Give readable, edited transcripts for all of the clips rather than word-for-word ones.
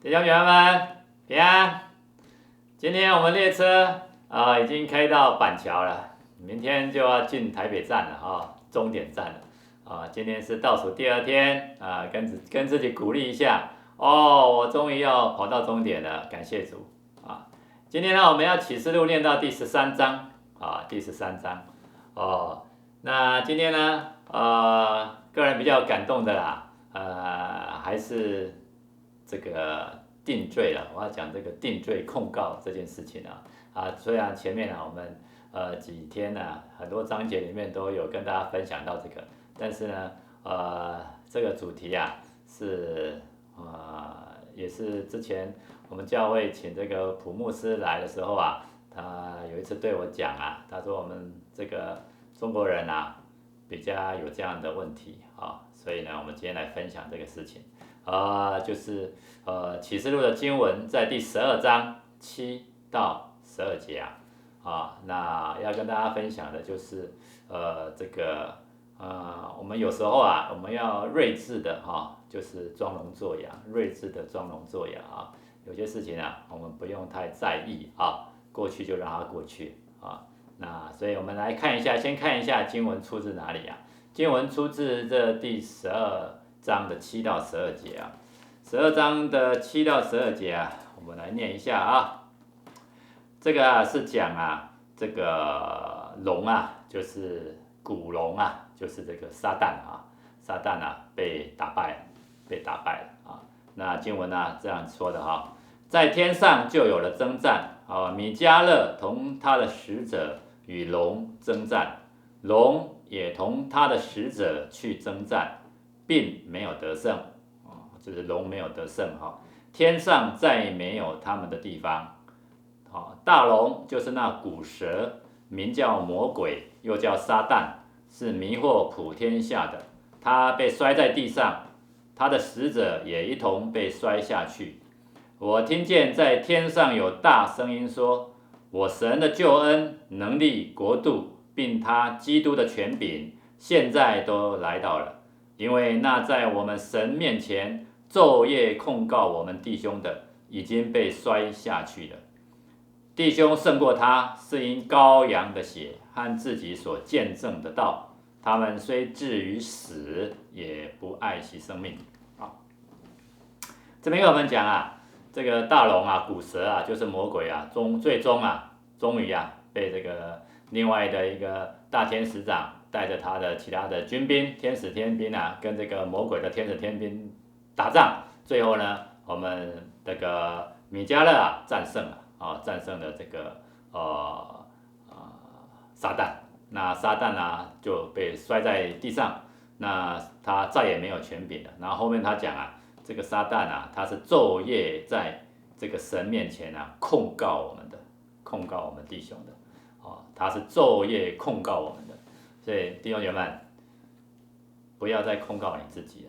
弟兄姐妹们平安。今天我们列车已经开到板桥了，明天就要进台北站了终点站了今天是倒数第2天跟自己鼓励一下我终于要跑到终点了，感谢主今天呢，我们要启示录念到第13章第13章那今天呢个人比较感动的啦还是这个定罪了，我要讲这个定罪控告这件事情虽然前面我们几天很多章节里面都有跟大家分享到这个，但是呢这个主题是也是之前我们教会请这个普牧师来的时候他有一次对我讲他说我们这个中国人比较有这样的问题所以呢我们今天来分享这个事情就是启示录的经文在第12章7到12节那要跟大家分享的就是这个我们有时候我们要睿智的就是装聋作哑，睿智的装聋作哑有些事情我们不用太在意过去就让它过去那所以我们来看一下，先看一下经文出自哪里经文出自这第12章的7到12节12章的7到12节我们来念一下这个是讲这个龙就是古龙就是这个撒旦撒旦被打败了那经文这样说的在天上就有了征战米迦勒同他的使者与龙征战，龙也同他的使者去征战，并没有得胜就是龙没有得胜天上再没有他们的地方大龙就是那古蛇，名叫魔鬼，又叫撒旦，是迷惑普天下的。他被摔在地上，他的使者也一同被摔下去。我听见在天上有大声音说：我神的救恩、能力、国度，并他基督的权柄，现在都来到了。因为那在我们神面前昼夜控告我们弟兄的，已经被摔下去了。弟兄胜过他，是因羔羊的血和自己所见证的道。他们虽至于死，也不爱惜生命。这边跟我们讲这个大龙古蛇就是魔鬼最终终于被这个另外的一个大天使长带着他的其他的军兵，天使天兵跟这个魔鬼的天使天兵打仗，最后呢，我们这个米迦勒战胜了战胜了这个撒旦。那撒旦就被摔在地上，那他再也没有权柄了。然后后面他讲这个撒旦他是昼夜在这个神面前控告我们的，控告我们弟兄的他是昼夜控告我们的。所以弟兄姐妹们，不要再控告你自己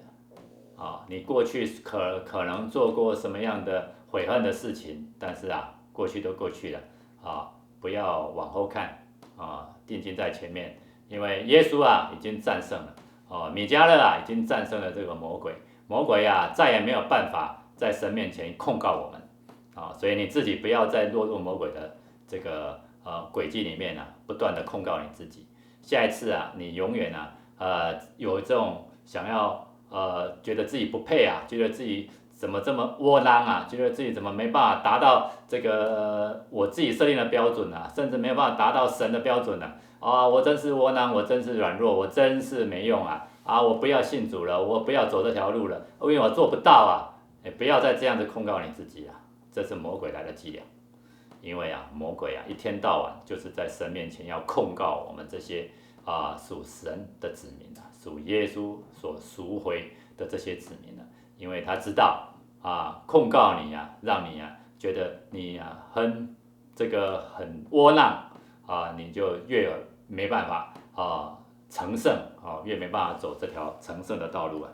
了你过去可能做过什么样的悔恨的事情，但是过去都过去了不要往后看定睛在前面，因为耶稣已经战胜了米迦勒已经战胜了这个魔鬼，魔鬼再也没有办法在神面前控告我们所以你自己不要再落入魔鬼的这个轨迹里面不断的控告你自己。下一次你永远有这种想要觉得自己不配觉得自己怎么这么窝囊觉得自己怎么没办法达到这个我自己设定的标准甚至没有办法达到神的标准我真是窝囊，我真是软弱，我真是没用我不要信主了，我不要走这条路了，因为我做不到不要再这样子控告你自己这是魔鬼来的伎俩。因为魔鬼一天到晚就是在神面前要控告我们这些属神的子民属耶稣所赎回的这些子民因为他知道控告你让你觉得你这个很窝囊你就越没办法成圣越没办法走这条成圣的道路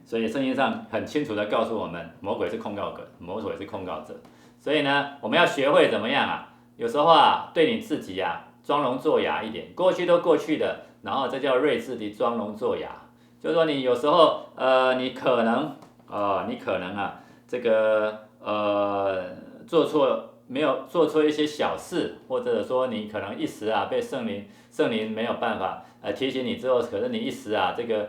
所以圣经上很清楚的告诉我们，魔鬼是控告者，魔鬼是控告者。所以呢，我们要学会怎么样有时候对你自己装聋作哑一点，过去都过去的，然后这叫睿智的装聋作哑。就是说你有时候你可能这个没有做错一些小事，或者说你可能一时啊被圣灵没有办法提醒你之后，可是你一时啊这个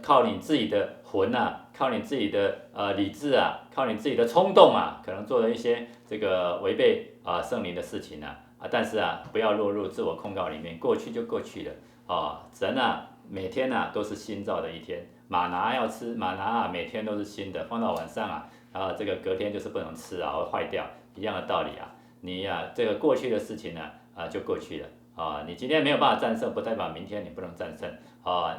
靠你自己的魂啊，靠你自己的理智啊，靠你自己的冲动啊，可能做了一些这个违背圣灵的事情啊，但是啊不要落入自我控告里面，过去就过去了人啊每天啊都是新造的一天，玛拿要吃玛拿啊每天都是新的，放到晚上啊这个隔天就是不能吃啊会坏掉。一样的道理啊，你这个过去的事情呢就过去了你今天没有办法战胜，不代表明天你不能战胜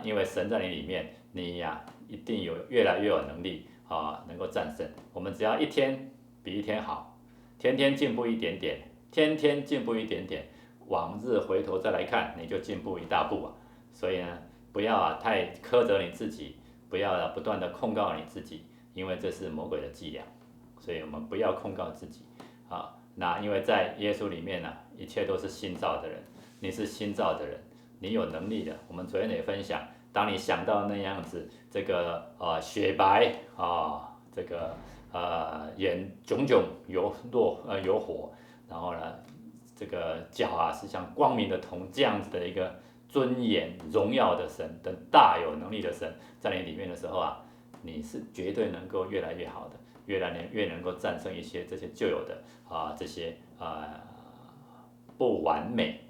因为神在你里面，你一定越来越有能力能够战胜。我们只要一天比一天好，天天进步一点点，天天进步一点点，往日回头再来看，你就进步一大步所以呢，不要太苛责你自己，不要不断的控告你自己，因为这是魔鬼的伎俩，所以我们不要控告自己。那因为在耶稣里面一切都是新造的人，你是新造的人，你有能力的。我们昨天也分享，当你想到那样子，这个雪白这个眼炯炯有火，然后呢，这个脚是像光明的铜，这样子的一个尊严荣耀的神的大有能力的神，在你里面的时候你是绝对能够越来越好的。越能够战胜一些这些旧有的这些不完美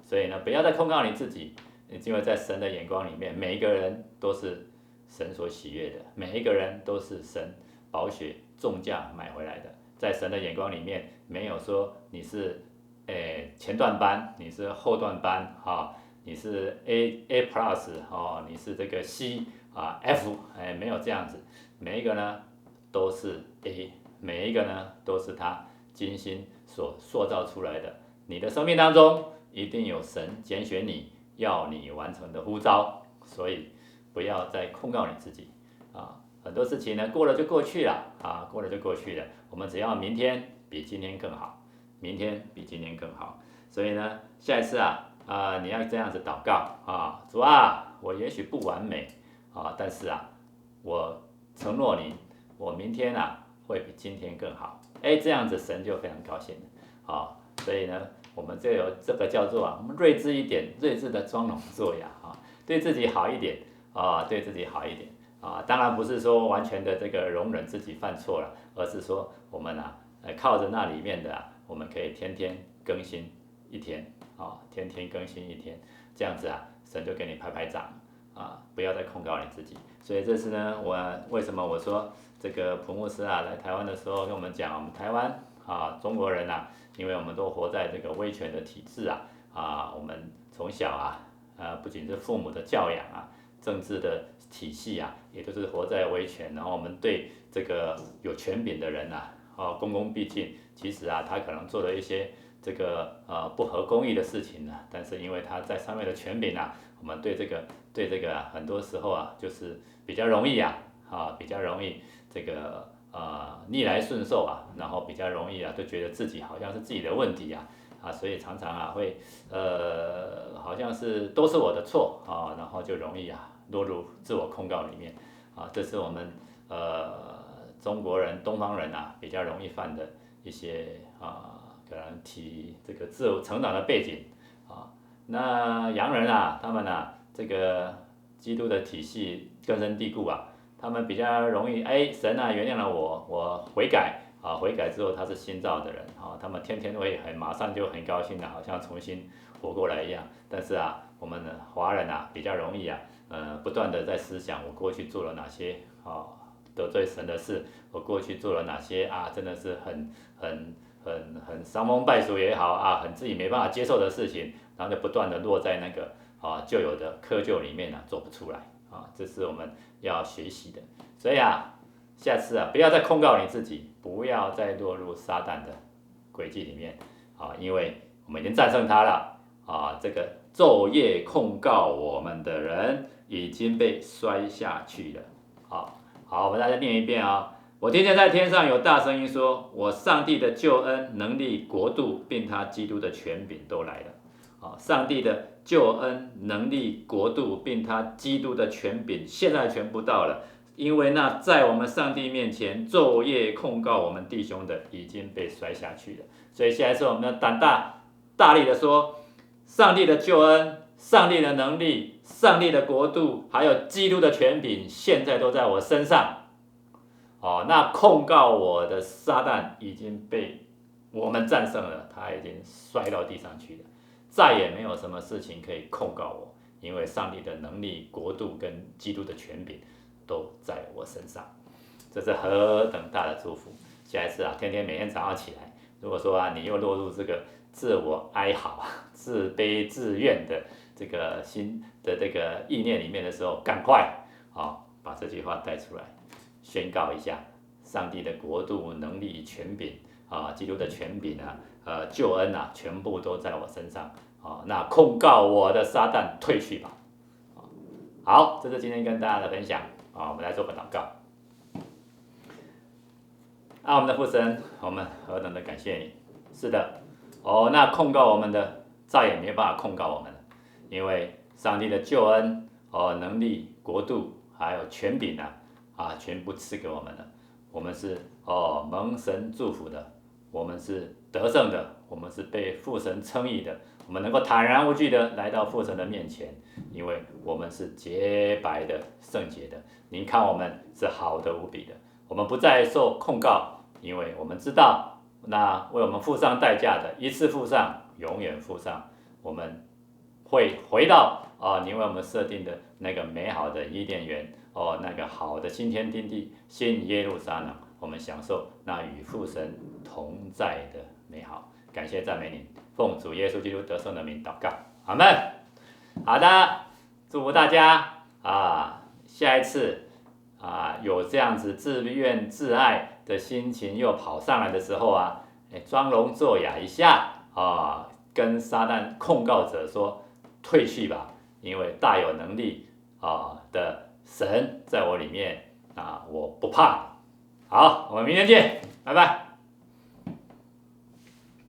所以呢，不要再控告你自己，因为在神的眼光里面，每一个人都是神所喜悦的，每一个人都是神宝血重价买回来的，在神的眼光里面，没有说你是前段班，你是后段班你是 A plus 你是这个 C F 没有这样子，每一个呢。都是 A， 每一个呢都是他精心所塑造出来的。你的生命当中一定有神拣选你要你完成的呼召，所以不要再控告你自己很多事情呢过了就过去了过了就过去了。我们只要明天比今天更好，明天比今天更好。所以呢，下一次你要这样子祷告主我也许不完美但是我承诺你。我明天会比今天更好，这样子神就非常高兴了所以呢，我们这个叫做我们睿智一点，睿智的装聋作哑对自己好一点对自己好一点当然不是说完全的这个容忍自己犯错了，而是说我们靠着那里面的我们可以天天更新一天天天更新一天，这样子神就给你拍拍掌不要再控告你自己。所以这次呢，为什么我说这个普牧师来台湾的时候跟我们讲，我们台湾中国人因为我们都活在这个威权的体制我们从小不仅是父母的教养政治的体系也都是活在威权，然后我们对这个有权柄的人恭恭毕敬，其实他可能做了一些这个不合公义的事情但是因为他在上面的权柄我们对这个很多时候就是比较容易比较容易这个逆来顺受然后比较容易就觉得自己好像是自己的问题所以常常会好像是都是我的错然后就容易落入自我控告里面这是我们中国人东方人比较容易犯的一些可能这个自我成长的背景那洋人他们这个基督的体系根深蒂固他们比较容易神原谅了我悔改悔改之后他是新造的人他们天天会马上就很高兴好像重新活过来一样。但是我们华人比较容易不断的在思想我过去做了哪些得罪神的事，我过去做了哪些真的是很伤风败俗也好很自己没办法接受的事情，然后就不断的落在那个旧有的窠臼里面走不出来这是我们要学习的。所以下次不要再控告你自己，不要再落入撒旦的诡计里面因为我们已经战胜他了这个昼夜控告我们的人已经被摔下去了好，我们大家念一遍我听见在天上有大声音说，我上帝的救恩、能力、国度，并他基督的权柄都来了上帝的救恩、能力、国度，并他基督的权柄，现在全部到了。因为那在我们上帝面前昼夜控告我们弟兄的已经被摔下去了。所以下一次我们要胆大大力的说，上帝的救恩、上帝的能力、上帝的国度，还有基督的权柄，现在都在我身上。那控告我的撒旦已经被我们战胜了，他已经摔到地上去了，再也没有什么事情可以控告我，因为上帝的能力、国度跟基督的权柄都在我身上。这是何等大的祝福！下一次天天每天早上起来，如果说你又落入这个自我哀嚎、自卑自怨的这个心的这个意念里面的时候，赶快把这句话带出来，宣告一下上帝的国度、能力、权柄基督的权柄救恩全部都在我身上那控告我的撒旦退去吧。好，这是今天跟大家的分享我们来做个祷告。我们的父神，我们何等的感谢你！是的，那控告我们的再也没办法控告我们了，因为上帝的救恩能力、国度还有权柄全部赐给我们了。我们是蒙神祝福的，我们是得胜的，我们是被父神称义的，我们能够坦然无惧的来到父神的面前，因为我们是洁白的、圣洁的。您看我们是好的无比的，我们不再受控告，因为我们知道那为我们付上代价的，一次付上，永远付上。我们会回到您为我们设定的那个美好的伊甸园那个好的新天地、新耶路撒冷，我们享受那与父神同在的美好。感谢赞美您，奉主耶稣基督得胜的名祷告，阿们。好的，祝福大家下一次有这样子自怨自艾的心情又跑上来的时候装聋作哑一下跟撒旦控告者说退去吧，因为大有能力的神在我里面我不怕。好，我们明天见，拜拜。